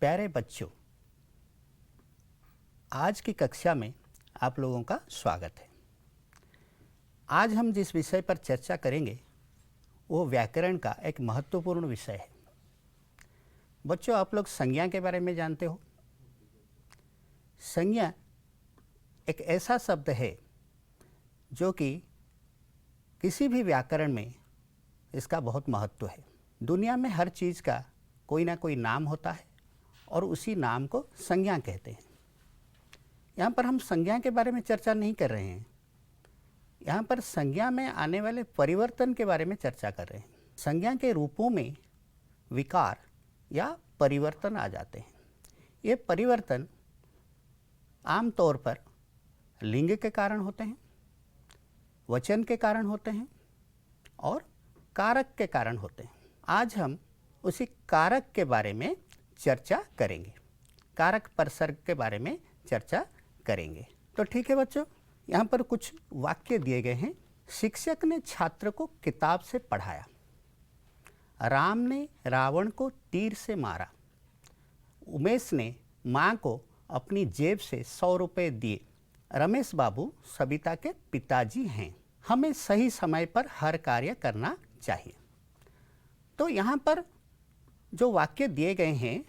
प्यारे बच्चों, आज की कक्षा में आप लोगों का स्वागत है। आज हम जिस विषय पर चर्चा करेंगे वो व्याकरण का एक महत्वपूर्ण विषय है। बच्चों, आप लोग संज्ञा के बारे में जानते हो। संज्ञा एक ऐसा शब्द है जो कि किसी भी व्याकरण में इसका बहुत महत्व है। दुनिया में हर चीज़ का कोई ना कोई नाम होता है और उसी नाम को संज्ञा कहते हैं। यहाँ पर हम संज्ञा के बारे में चर्चा नहीं कर रहे हैं, यहाँ पर संज्ञा में आने वाले परिवर्तन के बारे में चर्चा कर रहे हैं। संज्ञा के रूपों में विकार या परिवर्तन आ जाते हैं। ये परिवर्तन आमतौर पर लिंग के कारण होते हैं, वचन के कारण होते हैं और कारक के कारण होते हैं। आज हम उसी कारक के बारे में चर्चा करेंगे, कारक परसर्ग के बारे में चर्चा करेंगे। तो ठीक है बच्चों, यहाँ पर कुछ वाक्य दिए गए हैं। शिक्षक ने छात्र को किताब से पढ़ाया, राम ने रावण को तीर से मारा, उमेश ने माँ को अपनी जेब से 100 रुपये दिए, रमेश बाबू सविता के पिताजी हैं, हमें सही समय पर हर कार्य करना चाहिए। तो यहाँ पर जो वाक्य दिए गए हैं,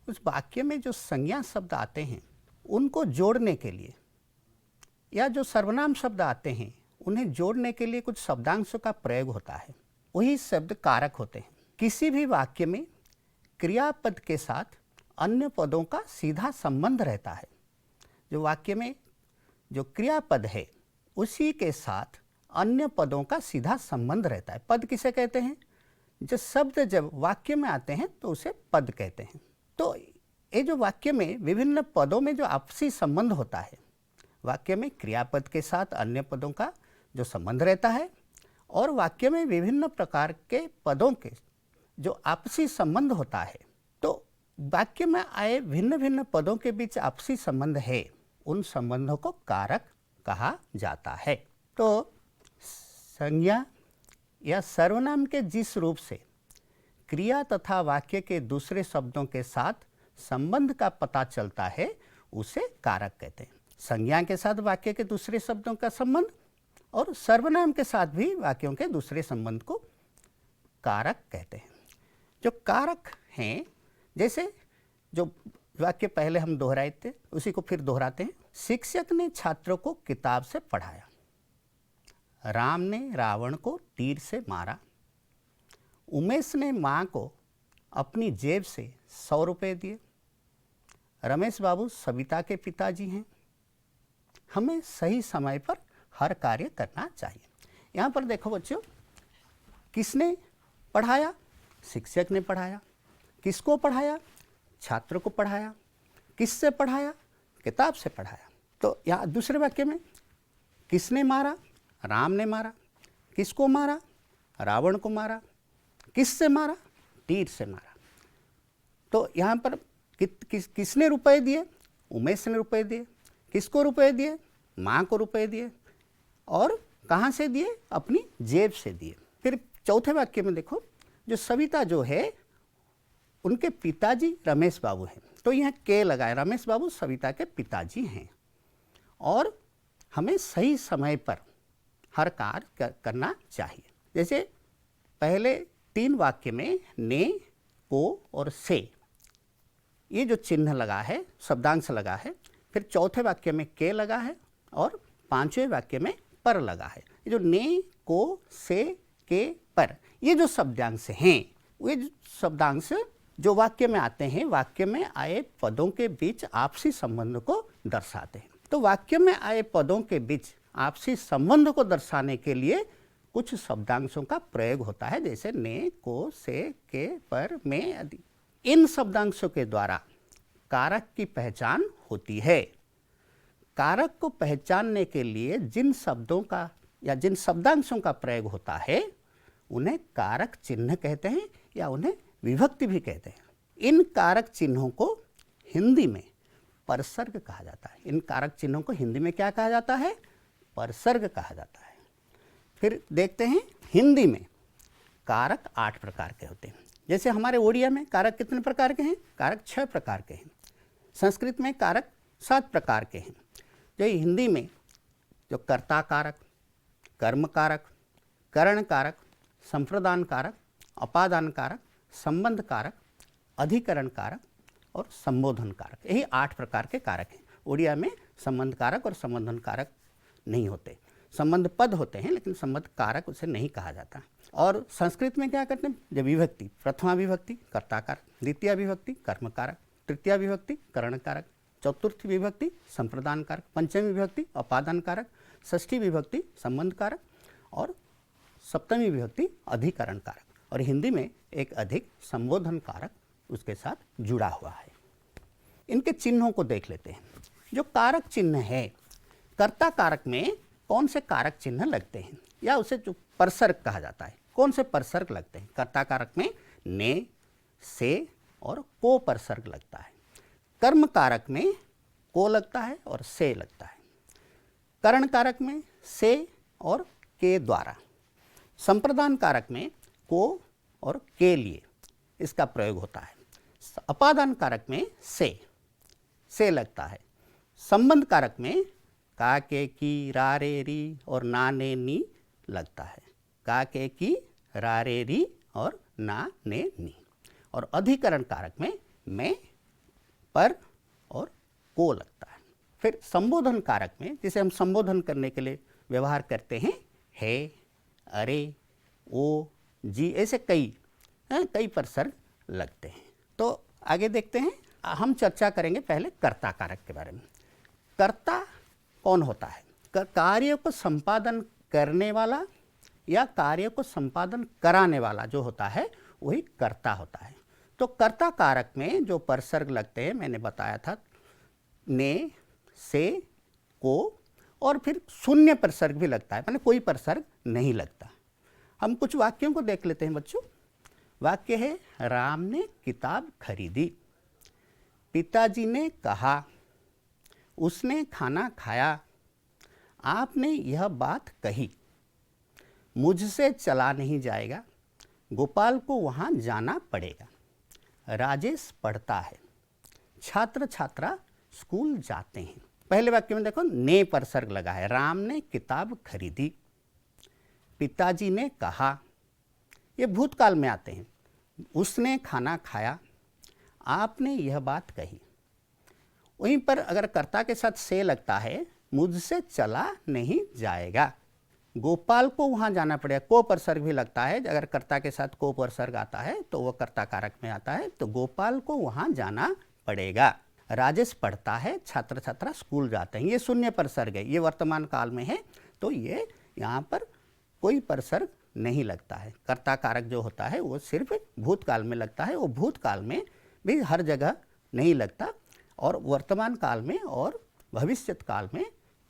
उस वाक्य में जो संज्ञा शब्द आते हैं उनको जोड़ने के लिए, या जो सर्वनाम शब्द आते हैं उन्हें जोड़ने के लिए कुछ शब्दांशों का प्रयोग होता है। वही शब्द कारक होते हैं। किसी भी वाक्य में क्रियापद के साथ अन्य पदों का सीधा संबंध रहता है। जो वाक्य में जो क्रियापद है उसी के साथ अन्य पदों का सीधा संबंध रहता है। पद किसे कहते हैं? जो शब्द जब वाक्य में आते हैं तो उसे पद कहते हैं। तो ये जो वाक्य में विभिन्न पदों में जो आपसी संबंध होता है, वाक्य में क्रियापद के साथ अन्य पदों का जो संबंध रहता है और वाक्य में विभिन्न प्रकार के पदों के जो आपसी संबंध होता है, तो वाक्य में आए भिन्न भिन्न पदों के बीच आपसी संबंध है, उन संबंधों को कारक कहा जाता है। तो संज्ञा या सर्वनाम के जिस रूप से क्रिया तथा वाक्य के दूसरे शब्दों के साथ संबंध का पता चलता है उसे कारक कहते हैं। संज्ञा के साथ वाक्य के दूसरे शब्दों का संबंध और सर्वनाम के साथ भी वाक्यों के दूसरे संबंध को कारक कहते हैं। जो कारक हैं, जैसे जो वाक्य पहले हम दोहराए थे उसी को फिर दोहराते हैं। शिक्षक ने छात्रों को किताब से पढ़ाया, राम ने रावण को तीर से मारा, उमेश ने माँ को अपनी जेब से 100 रुपये दिए, रमेश बाबू सविता के पिताजी हैं, हमें सही समय पर हर कार्य करना चाहिए। यहाँ पर देखो बच्चों, किसने पढ़ाया? शिक्षक ने पढ़ाया। किसको पढ़ाया? छात्र को पढ़ाया। किससे पढ़ाया? किताब से पढ़ाया। तो यहाँ दूसरे वाक्य में किसने मारा? राम ने मारा। किसको मारा? रावण को मारा। किससे मारा? तीर से मारा। तो यहाँ पर किसने रुपए दिए? उमेश ने रुपए दिए। किसको रुपए दिए? माँ को रुपए दिए। और कहाँ से दिए? अपनी जेब से दिए। फिर चौथे वाक्य में देखो, जो सविता जो है उनके पिताजी रमेश बाबू हैं, तो यहाँ के लगाए, रमेश बाबू सविता के पिताजी हैं और हमें सही समय पर हर कार्य करना चाहिए। जैसे पहले 3 वाक्य में ने, को और से, ये जो चिन्ह लगा है, शब्दांश लगा है, फिर चौथे वाक्य में के लगा है और 5वें वाक्य में पर लगा है। ये जो ने, को, से, के, पर, ये जो शब्दांश हैं, ये जो शब्दांश जो वाक्य में आते हैं, वाक्य में आए पदों के बीच आपसी संबंध को दर्शाते हैं। तो वाक्य में आए पदों के बीच आपसी संबंध को दर्शाने के लिए कुछ शब्दांशों का प्रयोग होता है, जैसे ने, को, से, के, पर, में आदि। इन शब्दांशों के द्वारा कारक की पहचान होती है। कारक को पहचानने के लिए जिन शब्दों का या जिन शब्दांशों का प्रयोग होता है उन्हें कारक चिन्ह कहते हैं या उन्हें विभक्ति भी कहते हैं। इन कारक चिन्हों को हिंदी में परसर्ग कहा जाता है। इन कारक चिन्हों को हिंदी में क्या कहा जाता है? परसर्ग कहा जाता है। फिर देखते हैं हिंदी में कारक 8 प्रकार के होते हैं। जैसे हमारे ओडिया में कारक कितने प्रकार के हैं? कारक 6 प्रकार के हैं। संस्कृत में कारक 7 प्रकार के हैं। जो हिंदी में जो कर्ता कारक, कर्म कारक, करण कारक, संप्रदान कारक, अपादान कारक, संबंध कारक, अधिकरण कारक और संबोधन कारक, यही 8 प्रकार के कारक हैं। उड़िया में संबंध कारक और संबोधन कारक नहीं होते, संबंध पद होते हैं लेकिन संबंध कारक उसे नहीं कहा जाता। और संस्कृत में क्या करते हैं? जब विभक्ति, प्रथमा विभक्ति कर्ता कारक, द्वितीय विभक्ति कर्म कारक, तृतीय विभक्ति करण कारक, चतुर्थी विभक्ति संप्रदान कारक, पंचमी विभक्ति अपादान कारक, षष्ठी विभक्ति संबंध कारक और सप्तमी विभक्ति अधिकरण कारक। और हिंदी में एक अधिक संबोधन कारक उसके साथ जुड़ा हुआ है। इनके चिन्हों को देख लेते हैं। जो कारक चिन्ह है, कर्ता कारक में कौन से कारक चिन्ह लगते हैं या उसे जो परसर्ग कहा जाता है, कौन से परसर्ग लगते हैं? कर्ता कारक में ने, से और को परसर्ग लगता है। कर्म कारक में को लगता है और से लगता है। करण कारक में से और के द्वारा। संप्रदान कारक में को और के लिए इसका प्रयोग होता है। अपादान कारक में से लगता है। संबंध कारक में का के की रा रे री और ना ने नी लगता है। का के की रा रे री और ना ने नी। और अधिकरण कारक में मैं, पर और को लगता है। फिर संबोधन कारक में, जिसे हम संबोधन करने के लिए व्यवहार करते हैं, है, अरे, ओ, जी, ऐसे कई परसर्ग लगते हैं। तो आगे देखते हैं, हम चर्चा करेंगे पहले कर्ता कारक के बारे में। कर्ता कौन होता है? कार्य को संपादन करने वाला या कार्य को संपादन कराने वाला जो होता है वही कर्ता होता है। तो कर्ता कारक में जो परसर्ग लगते हैं मैंने बताया था, ने, से, को और फिर शून्य परसर्ग भी लगता है, माने कोई परसर्ग नहीं लगता। हम कुछ वाक्यों को देख लेते हैं बच्चों। वाक्य है, राम ने किताब खरीदी, पिताजी ने कहा, उसने खाना खाया, आपने यह बात कही, मुझसे चला नहीं जाएगा, गोपाल को वहाँ जाना पड़ेगा, राजेश पढ़ता है, छात्र छात्रा स्कूल जाते हैं। पहले वाक्य में देखो ने परसर्ग लगा है। राम ने किताब खरीदी, पिताजी ने कहा, ये भूतकाल में आते हैं। उसने खाना खाया, आपने यह बात कही। वहीं पर अगर कर्ता के साथ से लगता है, मुझसे चला नहीं जाएगा, गोपाल को वहाँ जाना पड़ेगा। को परसर्ग भी लगता है। अगर कर्ता के साथ को परसर्ग आता है तो वह कर्ता कारक में आता है। तो गोपाल को वहाँ जाना पड़ेगा, राजेश पढ़ता है, छात्र छात्रा स्कूल जाते हैं। ये शून्य परसर्ग है, ये वर्तमान काल में है, तो ये यहाँ पर कोई परसर्ग नहीं लगता है। कर्ता कारक जो होता है वो सिर्फ भूतकाल में लगता है। वो भूतकाल में भी हर जगह नहीं लगता और वर्तमान काल में और भविष्यत काल में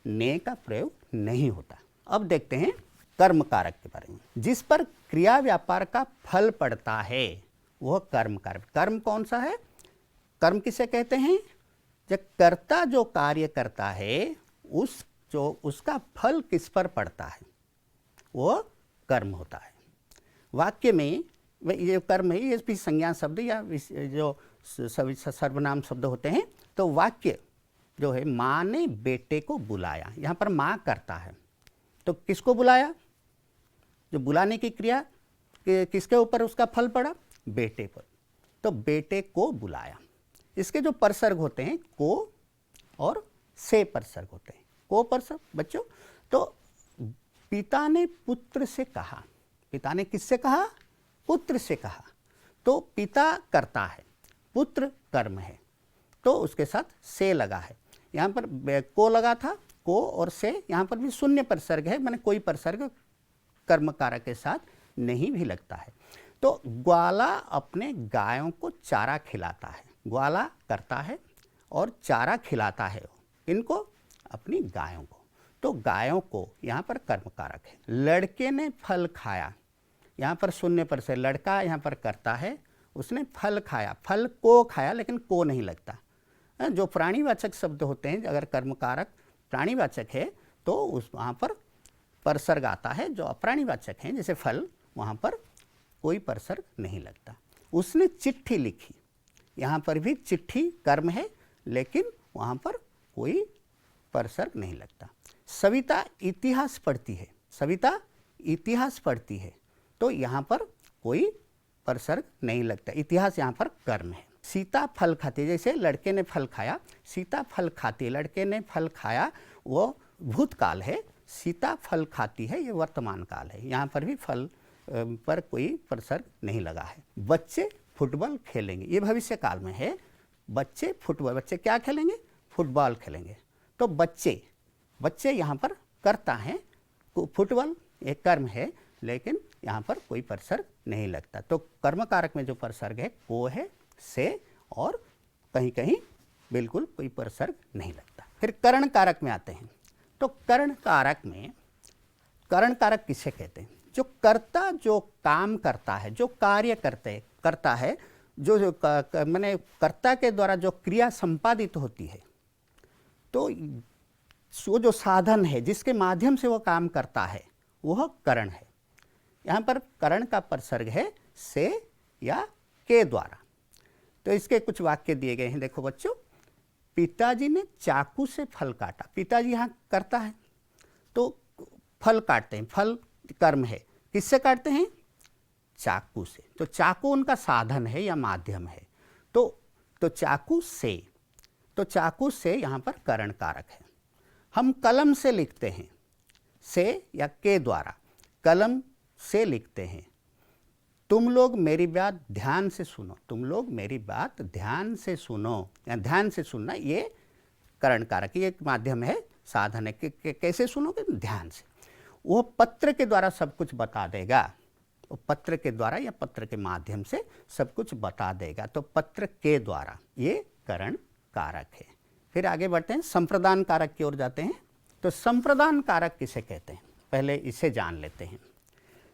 ने का प्रयोग नहीं होता। अब देखते हैं कर्म कारक के बारे में। जिस पर क्रिया व्यापार का फल पड़ता है वह कर्म कारक। कर्म कौन सा है? कर्म किसे कहते हैं? जब कर्ता जो कार्य करता है उसका फल किस पर पड़ता है वो कर्म होता है। वाक्य में ये कर्म है, ये भी संज्ञा शब्द या जो सभी सर्वनाम शब्द होते हैं। तो वाक्य जो है, माँ ने बेटे को बुलाया, यहाँ पर माँ करता है, तो किसको बुलाया? जो बुलाने की क्रिया किसके ऊपर उसका फल पड़ा? बेटे पर। तो बेटे को बुलाया। इसके जो परसर्ग होते हैं को और से परसर्ग होते हैं। को परसर्ग बच्चों, तो पिता ने पुत्र से कहा। पिता ने किससे कहा? पुत्र से कहा। तो पिता करता है, पुत्र कर्म है, तो उसके साथ से लगा है। यहाँ पर को लगा था, को और से, यहाँ पर भी शून्य परसर्ग है, माने कोई परसर्ग कर्म कारक के साथ नहीं भी लगता है। तो ग्वाला अपने गायों को चारा खिलाता है। ग्वाला करता है और चारा खिलाता है इनको, अपनी गायों को। तो गायों को यहाँ पर कर्म कारक है। लड़के ने फल खाया, यहाँ पर शून्य पर से लड़का यहाँ पर करता है, उसने फल खाया। फल को खाया लेकिन को नहीं लगता। जो प्राणीवाचक शब्द होते हैं, अगर कर्म कारक प्राणीवाचक है तो उस वहाँ पर परसर्ग आता है। जो अप्राणीवाचक हैं जैसे फल, वहाँ पर कोई परसर्ग नहीं लगता। उसने चिट्ठी लिखी, यहाँ पर भी चिट्ठी कर्म है, लेकिन वहाँ पर कोई परसर्ग नहीं लगता। सविता इतिहास पढ़ती है, सविता इतिहास पढ़ती है, तो यहाँ पर कोई परसर्ग नहीं लगता, इतिहास यहाँ पर कर्म है। सीता फल खाती है, जैसे लड़के ने फल खाया, सीता फल खाती है, लड़के ने फल खाया, वो भूतकाल है, सीता फल खाती है, ये वर्तमान काल है, यहाँ पर भी फल पर कोई परसर्ग नहीं लगा है। बच्चे फुटबॉल खेलेंगे, ये भविष्य काल में है, बच्चे फुटबॉल, बच्चे क्या खेलेंगे? फुटबॉल खेलेंगे। तो बच्चे यहाँ पर करता है, फुटबॉल एक कर्म है, लेकिन यहाँ पर कोई परसर्ग नहीं लगता। तो कर्म कारक में जो परसर्ग है को है, से, और कहीं कहीं बिल्कुल कोई परसर्ग नहीं लगता। फिर करण कारक में आते हैं। तो करण कारक में, करण कारक किसे कहते हैं? जो कर्ता जो काम करता है, जो कार्य करता है, जो माने कर्ता के द्वारा जो क्रिया संपादित होती है, तो वो जो साधन है जिसके माध्यम से वो काम करता है, वह करण है। यहाँ पर करण का परसर्ग है से या के द्वारा। तो इसके कुछ वाक्य दिए गए हैं, देखो बच्चों। पिताजी ने चाकू से फल काटा, पिताजी यहाँ करता है, तो फल काटते हैं, फल कर्म है, किससे काटते हैं? चाकू से। तो चाकू उनका साधन है या माध्यम है, तो चाकू से, तो चाकू से यहाँ पर करण कारक है। हम कलम से लिखते हैं, से या के द्वारा, कलम से लिखते हैं। तुम लोग मेरी बात ध्यान से सुनो, तुम लोग मेरी बात ध्यान से सुनो, या ध्यान से सुनना, ये करण कारक, ये एक माध्यम है, साधन है। कैसे सुनोगे? ध्यान से। वो पत्र के द्वारा सब कुछ बता देगा, वो पत्र के द्वारा या पत्र के माध्यम से सब कुछ बता देगा, तो पत्र के द्वारा, ये करण कारक है। फिर आगे बढ़ते हैं, संप्रदान कारक की ओर जाते हैं। तो संप्रदान कारक किसे कहते हैं? पहले इसे जान लेते हैं।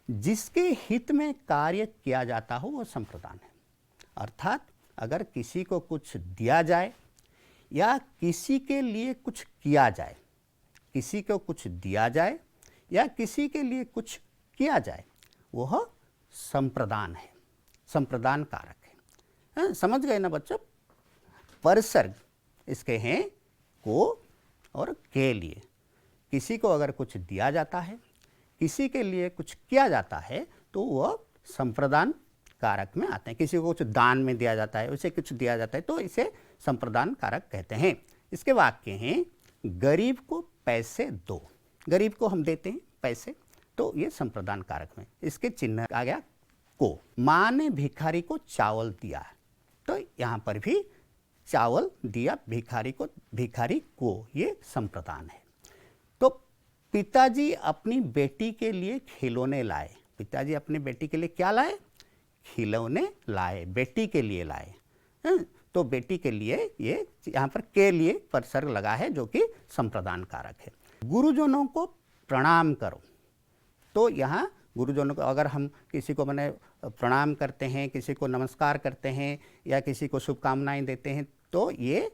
जिसके हित में कार्य किया जाता हो वो संप्रदान है। अर्थात अगर किसी को कुछ दिया जाए या किसी के लिए कुछ किया जाए, किसी को कुछ दिया जाए या किसी के लिए कुछ किया जाए, वह संप्रदान है, संप्रदान कारक है। समझ गए ना बच्चों? परसर्ग इसके हैं को और के लिए। किसी को अगर कुछ दिया जाता है, किसी के लिए कुछ किया जाता है, तो वह संप्रदान कारक में आते हैं। किसी को कुछ दान में दिया जाता है, उसे कुछ दिया जाता है, तो इसे संप्रदान कारक कहते हैं। इसके वाक्य हैं, गरीब को पैसे दो, गरीब को हम देते हैं पैसे, तो ये संप्रदान कारक में। इसके चिन्ह आ गया को। माँ ने भिखारी को चावल दिया, तो यहाँ पर भी चावल दिया भिखारी को, भिखारी को, ये संप्रदान है। तो पिताजी अपनी बेटी के लिए खिलौने लाए, पिताजी अपनी बेटी के लिए क्या लाए? खिलौने लाए, बेटी के लिए लाए। तो बेटी के लिए ये यहाँ पर के लिए परसर्ग लगा है, जो कि संप्रदान कारक है। गुरुजनों को प्रणाम करो, तो यहाँ गुरुजनों को, अगर हम किसी को माने प्रणाम करते हैं, किसी को नमस्कार करते हैं या किसी को शुभकामनाएं देते हैं, तो ये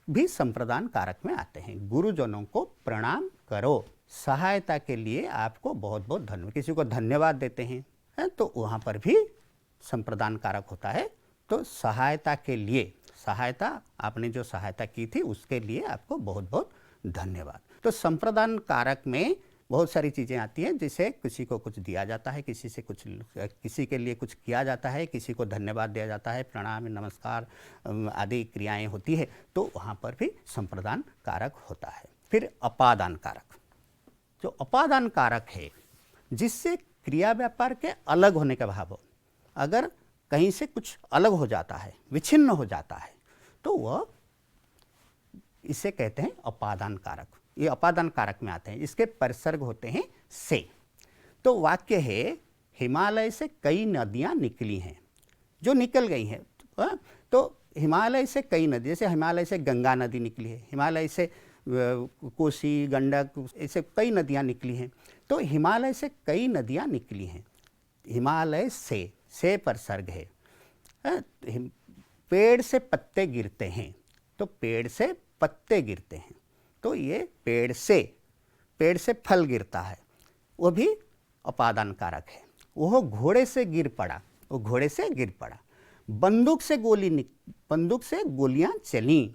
भी संप्रदान कारक में आते हैं। गुरुजनों को प्रणाम करो, सहायता के लिए आपको बहुत बहुत धन्यवाद, किसी को धन्यवाद देते हैं, तो वहाँ पर भी संप्रदान कारक होता है। तो सहायता के लिए, सहायता, आपने जो सहायता की थी उसके लिए आपको बहुत बहुत धन्यवाद। तो संप्रदान कारक में बहुत सारी चीज़ें आती हैं, जिसे किसी को कुछ दिया जाता है, किसी के लिए कुछ किया जाता है, किसी को धन्यवाद दिया जाता है, प्रणाम, नमस्कार आदि क्रियाएं होती है, तो वहाँ पर भी संप्रदान कारक होता है। फिर अपादान कारक, जो अपादान कारक है, जिससे क्रिया व्यापार के अलग होने का भाव हो, अगर कहीं से कुछ अलग हो जाता है, विच्छिन्न हो जाता है, तो वह इसे कहते हैं अपादान कारक। ये अपादान कारक में आते हैं। इसके परसर्ग होते हैं से। तो वाक्य है, हिमालय से कई नदियां निकली हैं, जो निकल गई हैं। तो हिमालय से कई नदी, जैसे हिमालय से गंगा नदी निकली है, हिमालय से कोसी, गंडक, ऐसे कई नदियां निकली हैं। तो हिमालय से कई नदियां निकली हैं, हिमालय से परसर्ग है। पेड़ से पत्ते गिरते हैं, तो पेड़ से पत्ते गिरते हैं, तो ये पेड़ से फल गिरता है, वो भी अपादान कारक है। वह घोड़े से गिर पड़ा, वो घोड़े से गिर पड़ा। बंदूक से गोलियां चली,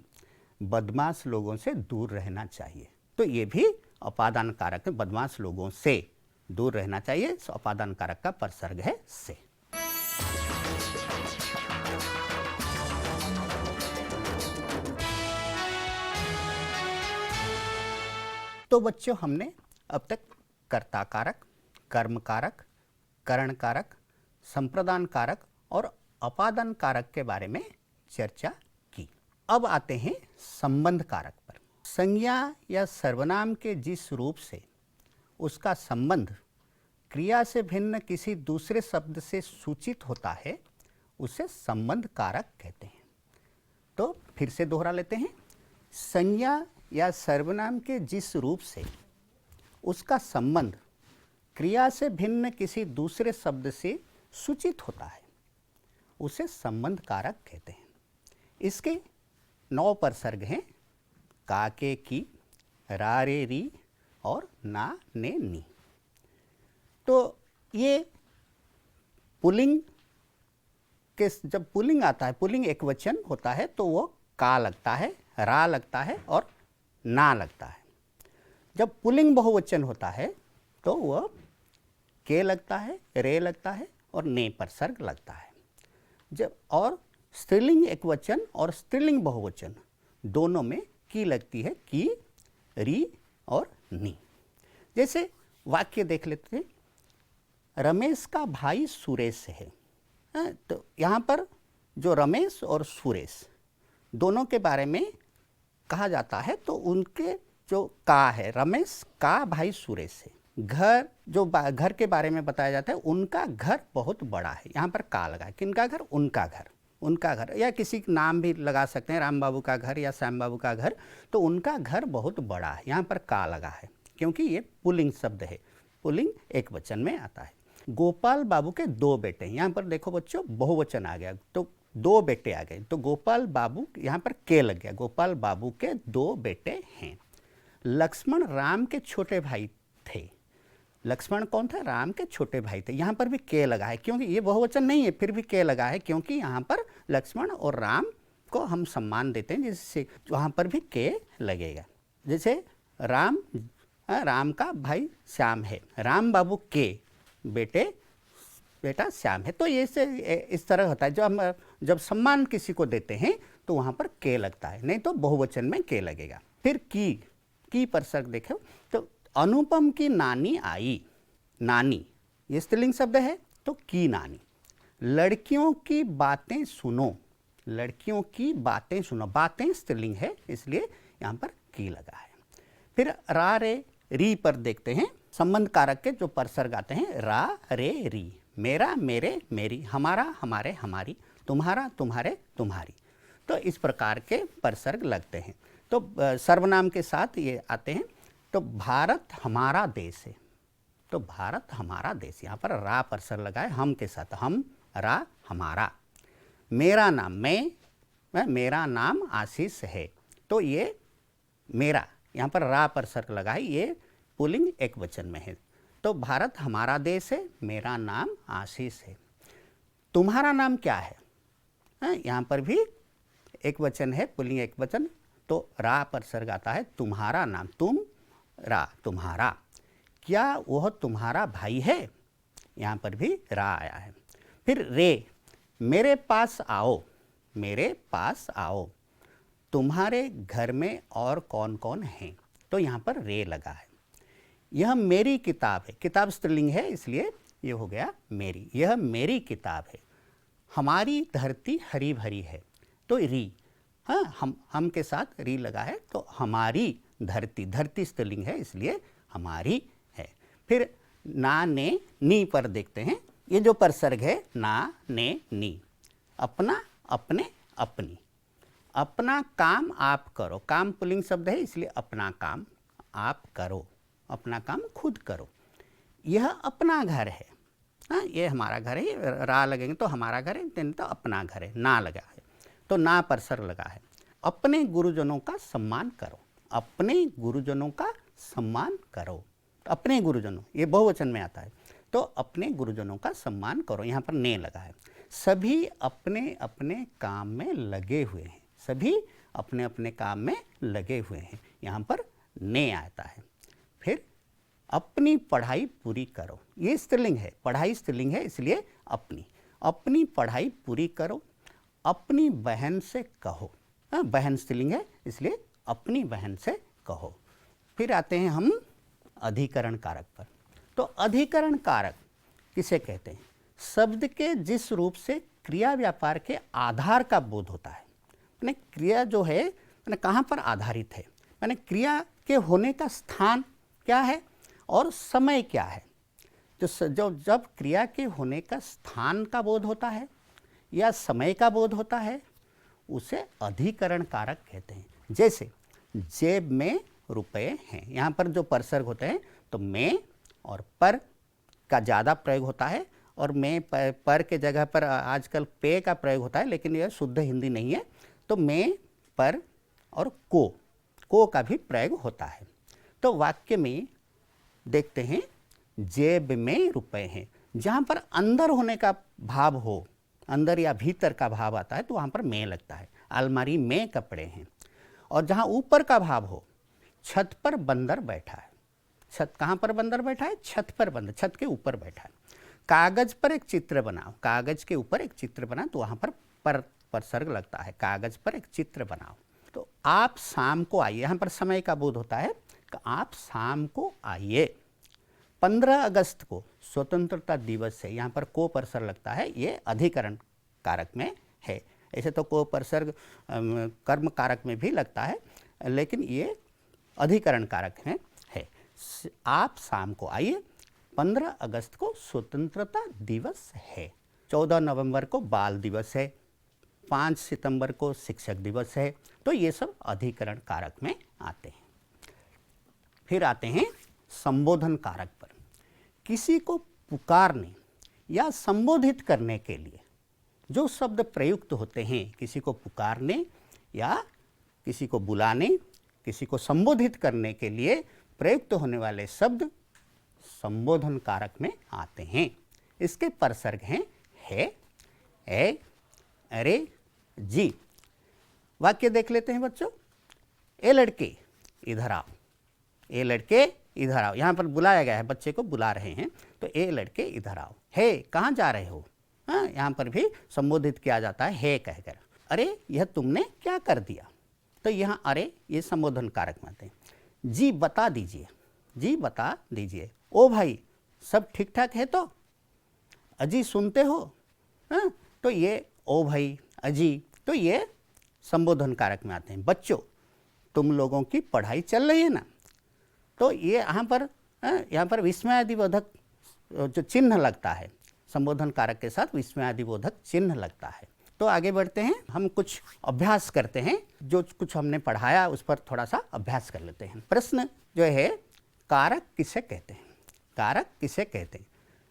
बदमाश लोगों से दूर रहना चाहिए। तो ये भी अपादान कारक है, बदमाश लोगों से दूर रहना चाहिए। अपादान कारक का परसर्ग है से। तो बच्चों, हमने अब तक कर्ता कारक, कर्म कारक, करण कारक, संप्रदान कारक और अपादान कारक के बारे में चर्चा की। अब आते हैं संबंध कारक पर। संज्ञा या सर्वनाम के जिस रूप से उसका संबंध क्रिया से भिन्न किसी दूसरे शब्द से सूचित होता है, उसे संबंध कारक कहते हैं। तो फिर से दोहरा लेते हैं। संज्ञा या सर्वनाम के जिस रूप से उसका संबंध क्रिया से भिन्न किसी दूसरे शब्द से सूचित होता है, उसे संबंध कारक कहते हैं। इसके 9 परसर्ग हैं, का के की, रा रे री और ना ने नी। तो ये पुल्लिंग के, जब पुल्लिंग आता है, पुल्लिंग एक वचन होता है, तो वो का लगता है, रा लगता है और ना लगता है। जब पुल्लिंग बहुवचन होता है तो वह के लगता है, रे लगता है और ने परसर्ग लगता है। जब और स्त्रीलिंग एक वचन और स्त्रीलिंग बहुवचन दोनों में की लगती है, की, री और नी। जैसे वाक्य देख लेते हैं, रमेश का भाई सुरेश है। तो यहाँ पर जो रमेश और सुरेश दोनों के बारे में कहा जाता है, तो उनके जो का है, रमेश का भाई सुरेश है। घर, जो घर के बारे में बताया जाता है, उनका घर बहुत बड़ा है। यहाँ पर का लगा है। किनका घर? उनका घर। उनका घर, या किसी नाम भी लगा सकते हैं, राम बाबू का घर या श्याम बाबू का घर। तो उनका घर बहुत बड़ा है, यहाँ पर का लगा है क्योंकि ये पुल्लिंग शब्द है, पुल्लिंग एक वचन में आता है। गोपाल बाबू के 2 बेटे हैं। यहाँ पर देखो बच्चों, बहुवचन आ गया, तो 2 बेटे आ गए। तो गोपाल बाबू, यहाँ पर के लग गया। गोपाल बाबू के 2 बेटे हैं। लक्ष्मण राम के छोटे भाई थे। लक्ष्मण कौन थे? राम के छोटे भाई थे। यहाँ पर भी के लगा है, क्योंकि ये बहुवचन नहीं है, फिर भी के लगा है, क्योंकि यहाँ पर लक्ष्मण और राम को हम सम्मान देते हैं, जिससे वहाँ पर भी के लगेगा। जैसे राम का भाई श्याम है, राम बाबू के बेटा श्याम है। तो ये से इस तरह होता है, जब सम्मान किसी को देते हैं तो वहाँ पर के लगता है, नहीं तो बहुवचन में के लगेगा। फिर की परसर्ग देखो, तो अनुपम की नानी आई। नानी ये स्त्रीलिंग शब्द है, तो की नानी। लड़कियों की बातें सुनो। लड़कियों की बातें सुनो, बातें स्त्रीलिंग है, इसलिए यहाँ पर की लगा है। फिर रा रे री पर देखते हैं, संबंध कारक के जो परसर्ग आते हैं, रा रे री। मेरा, मेरे, मेरी, हमारा, हमारे, हमारी, तुम्हारा, तुम्हारे, तुम्हारी। तो इस प्रकार के परसर्ग लगते हैं। तो सर्वनाम के साथ ये आते हैं। तो भारत हमारा देश है। तो भारत हमारा देश, यहाँ पर रा परसर्ग लगा है, हम के साथ, हम, रा, हमारा। मेरा नाम, मेरा नाम आशीष है। तो ये मेरा, यहाँ पर रा परसर्ग लगा है, ये पुल्लिंग एक वचन में है। तो भारत हमारा देश है, मेरा नाम आशीष है। तुम्हारा नाम क्या है? यहाँ पर भी एक वचन है, पुल्लिंग एक वचन, तो रा परसर्ग आता है। तुम्हारा नाम, तुम, रा, तुम्हारा। क्या वह तुम्हारा भाई है? यहाँ पर भी रा आया है। फिर रे, मेरे पास आओ। मेरे पास आओ। तुम्हारे घर में और कौन कौन हैं? तो यहाँ पर रे लगा है। यह मेरी किताब है। किताब स्त्रीलिंग है, इसलिए ये हो गया मेरी। यह मेरी किताब है। हमारी धरती हरी भरी है। तो री, हाँ, हम के साथ री लगा है, तो हमारी धरती, धरती स्त्रीलिंग है, इसलिए हमारी है। फिर ना ने नी पर देखते हैं। ये जो परसर्ग है, ना ने नी, अपना, अपने, अपनी। अपना काम आप करो। काम पुल्लिंग शब्द है, इसलिए अपना काम आप करो, अपना काम खुद करो। यह अपना घर है। हाँ, ये हमारा घर है, रा लगेंगे तो हमारा घर है, नहीं तो अपना घर है, ना लगा है, तो ना परसर्ग लगा है। अपने गुरुजनों का सम्मान करो। अपने गुरुजनों का सम्मान करो। अपने गुरुजनों, ये बहुवचन में आता है। तो अपने गुरुजनों का सम्मान करो। यहाँ पर ने लगा है। सभी अपने अपने काम में लगे हुए हैं, सभी अपने अपने काम में लगे हुए हैं, यहाँ पर ने आता है। फिर अपनी पढ़ाई पूरी करो, ये स्त्रीलिंग है, पढ़ाई स्त्रीलिंग है इसलिए अपनी। अपनी पढ़ाई पूरी करो, अपनी बहन से कहो, बहन स्त्रीलिंग है इसलिए अपनी बहन से कहो। फिर आते हैं हम अधिकरण कारक पर। तो अधिकरण कारक किसे कहते हैं? शब्द के जिस रूप से क्रिया व्यापार के आधार का बोध होता है, मैंने क्रिया जो है मैंने कहाँ पर आधारित है, मैंने क्रिया के होने का स्थान क्या है और समय क्या है। जो जब क्रिया के होने का स्थान का बोध होता है या समय का बोध होता है उसे अधिकरण कारक कहते हैं। जैसे जेब में रुपए हैं, यहाँ पर जो परसर्ग होते हैं तो में और पर का ज़्यादा प्रयोग होता है, और में पर के जगह पर आजकल पे का प्रयोग होता है, लेकिन यह शुद्ध हिंदी नहीं है। तो में, पर और को का भी प्रयोग होता है। तो वाक्य में देखते हैं जेब में रुपए हैं, जहाँ पर अंदर होने का भाव हो, अंदर या भीतर का भाव आता है तो वहाँ पर में लगता है। अलमारी में कपड़े हैं। और जहाँ ऊपर का भाव हो, छत पर बंदर बैठा है, छत कहाँ पर बंदर बैठा है? छत पर बंदर, छत के ऊपर बैठा है। कागज पर एक चित्र बनाओ, कागज के ऊपर एक चित्र बनाओ तो वहाँ पर परसर्ग लगता है, कागज पर एक चित्र बनाओ। तो आप शाम को आइए, यहाँ पर समय का बोध होता है कि आप शाम को आइए। 15 अगस्त को स्वतंत्रता दिवस है, यहाँ पर को परसर्ग लगता है, ये अधिकरण कारक में है। ऐसे तो को परसर्ग कर्म कारक में भी लगता है, लेकिन ये अधिकरण कारक में है। आप शाम को आइए, 15 अगस्त को स्वतंत्रता दिवस है, 14 नवंबर को बाल दिवस है, 5 सितंबर को शिक्षक दिवस है। तो ये सब अधिकरण कारक में आते हैं। फिर आते हैं संबोधन कारक पर। किसी को पुकारने या संबोधित करने के लिए जो शब्द प्रयुक्त होते हैं, किसी को पुकारने या किसी को बुलाने, किसी को संबोधित करने के लिए प्रयुक्त होने वाले शब्द संबोधन कारक में आते हैं। इसके परसर्ग हैं है, ए, अरे, जी। वाक्य देख लेते हैं बच्चों। ए लड़के इधर आओ, ए लड़के इधर आओ। यहाँ पर बुलाया गया है, बच्चे को बुला रहे हैं, तो ए लड़के इधर आओ। हे, कहाँ जा रहे हो? हाँ, यहाँ पर भी संबोधित किया जाता है हे कहकर। अरे यह तुमने क्या कर दिया? तो यहाँ अरे ये संबोधन कारक में आते हैं। जी बता दीजिए, जी बता दीजिए। ओ भाई सब ठीक ठाक है तो? अजी सुनते हो? हाँ, तो ये ओ भाई, अजी, तो ये संबोधन कारक में आते हैं। बच्चों तुम लोगों की पढ़ाई चल रही है ना? तो ये यहाँ पर विस्मयादिबोधक जो चिन्ह लगता है, संबोधन कारक के साथ विस्मयादिबोधक चिन्ह लगता है। तो आगे बढ़ते हैं, हम कुछ अभ्यास करते हैं, जो कुछ हमने पढ़ाया उस पर थोड़ा सा अभ्यास कर लेते हैं। प्रश्न जो है, कारक किसे कहते हैं? कारक किसे कहते हैं?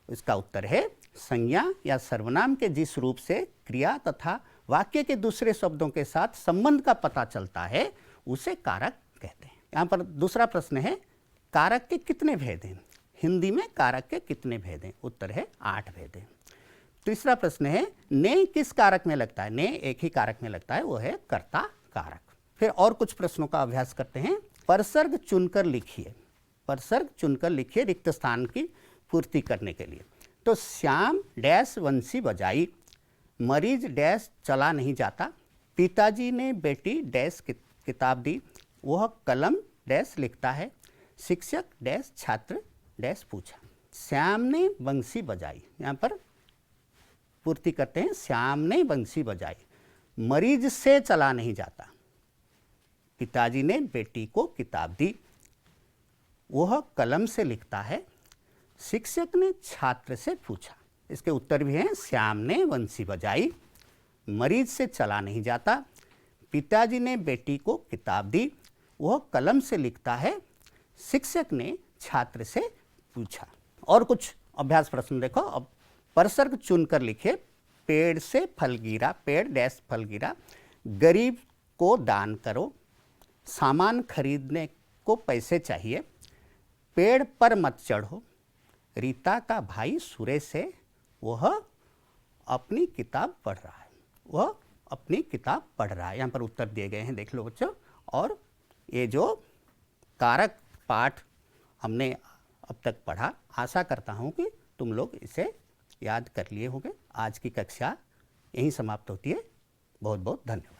इसका उत्तर है संज्ञा या सर्वनाम के जिस रूप से क्रिया तथा वाक्य के दूसरे शब्दों के साथ संबंध का पता चलता है उसे कारक कहते हैं। यहाँ पर दूसरा प्रश्न है, कारक के कितने भेद हैं? हिंदी में कारक के कितने भेद हैं? उत्तर है 8 भेद हैं। तीसरा प्रश्न है, ने किस कारक में लगता है? ने एक ही कारक में लगता है, वो है कर्ता कारक। फिर और कुछ प्रश्नों का अभ्यास करते हैं। परसर्ग चुनकर लिखिए, परसर्ग चुनकर लिखिए रिक्त स्थान की पूर्ति करने के लिए। तो श्याम डैश बंसी बजाई, मरीज डैश चला नहीं जाता, पिताजी ने बेटी डैश किताब दी, वह कलम डैश लिखता है, शिक्षक डैश छात्र डैश पूछा। श्याम ने बंसी बजाई, यहाँ पर पूर्ति करते हैं, श्याम ने बंसी बजाई, मरीज से चला नहीं जाता, पिताजी ने बेटी को किताब दी, वह कलम से लिखता है, शिक्षक ने छात्र से पूछा। इसके उत्तर भी हैं, श्याम ने बंसी बजाई, मरीज से चला नहीं जाता, पिताजी ने बेटी को किताब दी, वह कलम से लिखता है, शिक्षक ने छात्र से पूछा। और कुछ अभ्यास प्रश्न देखो। अब परसर्ग चुनकर लिखे, पेड़ से फल गिरा, पेड़ डैश फल गिरा, गरीब को दान करो, सामान खरीदने को पैसे चाहिए, पेड़ पर मत चढ़ो, रीता का भाई सुरेश है, वह अपनी किताब पढ़ रहा है। वह अपनी किताब पढ़ रहा है। यहाँ पर उत्तर दिए गए हैं, देख लो बच्चों। और ये जो कारक पाठ हमने अब तक पढ़ा, आशा करता हूँ कि तुम लोग इसे याद कर लिए होंगे। आज की कक्षा यहीं समाप्त होती है। बहुत बहुत धन्यवाद।